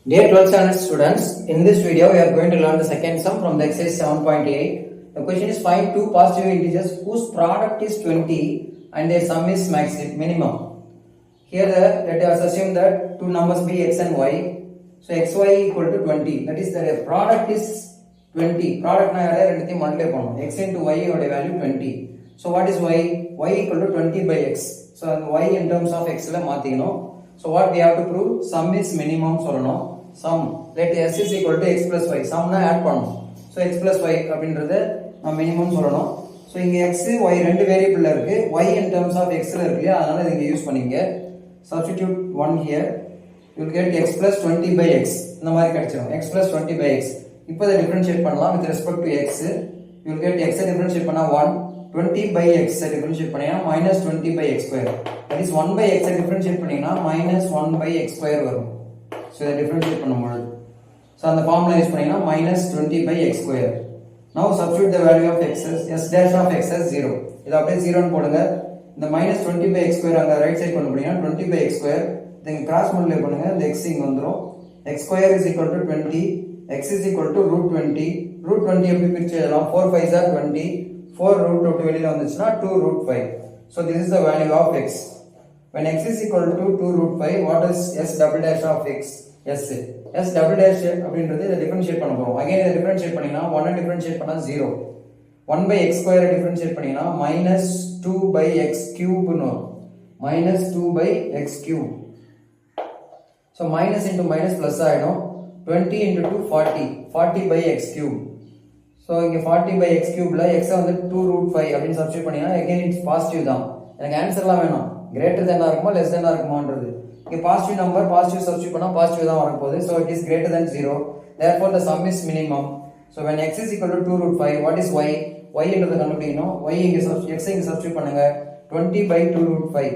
Dear 12th standard students, in this video we are going to learn the second sum from the exercise 7.8. The question is find two positive integers whose product is 20 and their sum is minimum. Here let us assume that two numbers be x and y. So xy equal to 20. That is the product is 20. Product na renduthai multiply pannom. X into y oda value 20. So what is y? Y equal to 20 by x. So y in terms of x la maathikano. So what we have to prove? Sum is minimum சொல்லணும். Sum let s is equal to x plus y. Sum na add பண்ணணும். So x plus y அப்படின்றது நம்ம minimum சொல்லணும். So இங்க x y ரெண்டு variable இருக்கு. y in terms of x ல இருக்கு. அதனால இத இங்க யூஸ் பண்ணீங்க. Substitute 1 here. You will get x plus 20 by x. இந்த மாதிரி கிடைச்சிரும். x plus 20 by x. இப்போ இத டிஃபரன்ஷியேட் பண்ணலாம் with respect to x. You will get x differentiate பண்ணா 1 20 by x டிஃபரன்ஷியேட் பண்ணீங்கன்னா minus 20 by x square. That is 1 by x differentiate பண்ணீங்கன்னா minus 1 by x square வரும். So இத differentiate பண்ணும்போது so அந்த ஃபார்முலா யூஸ் பண்ணீங்கன்னா minus 20 by x square. Now substitute the value of x s dash of x as 0. இத அப்படியே 0 ன்னு போடுங்க. இந்த minus 20 by x square அங்க ரைட் சைடு கொண்டு போனீங்கன்னா 20 by x square. இங்க கிராஸ் மல்டிப்ளை பண்ணுங்க. இந்த x இங்க வந்துரும். x square is equal to 20. x is equal to root 20. root 20 எப்படி பிரிச்சு எழுதலாம்? 4 5s are 20. 4 root 2 வெளியில வந்துச்சுனா 2 root 5. So this is the value of x. When x is equal to 2 root 5, what is s double dash of x? S double dash அப்படின்றது இத differentiate பண்ண போறோம். Again இத டிஃபரன்ஷியேட் பண்ணீங்கன்னா 1 டிஃபரன்ஷியேட் பண்ணா 0. 1 by x square differentiate பண்ணீங்கன்னா minus 2 by x cube னு வரும். minus 2 by x cube. So minus into minus plus ஆயிடும். 20 into 2 40. 40 by x cube. So இங்க 40 by x cube ல x வந்து 2 root 5 அப்படினு சப்ஸ்டிட்யூட் பண்ணீங்கன்னா again it's positive தான். எனக்கு ஆன்சர்லாம் வேணும். greater than இருக்குமா less than இருக்குமான்றது. இங்க பாசிட்டிவ் நம்பர் பாசிட்டிவ் சப்ஸ்டிட்யூட் பண்ணா பாசிட்டிவ் தான் வர போகுது. So it is greater than 0. Therefore the sum is minimum. So when x is equal to 2 root 5, what is y? y என்றத கண்டுபிடிக்கணும். y இங்க x இங்க substitute பண்ணுங்க. 20 by 2 root 5.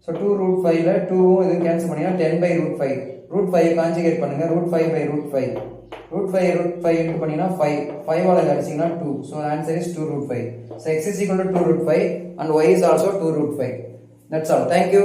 So 2 root 5 ல 2 இது கேன்சல் பண்ணினா 10 by root 5. root 5 கான்ஜுகேட் பண்ணுங்க. root 5 by root 5. root 5 into பண்ணினா 5. 5 ஆல அடிச்சீங்கன்னா 2. So answer is 2 root 5. So x is equal to 2 root 5 and y is also 2 root 5. That's all. Thank you.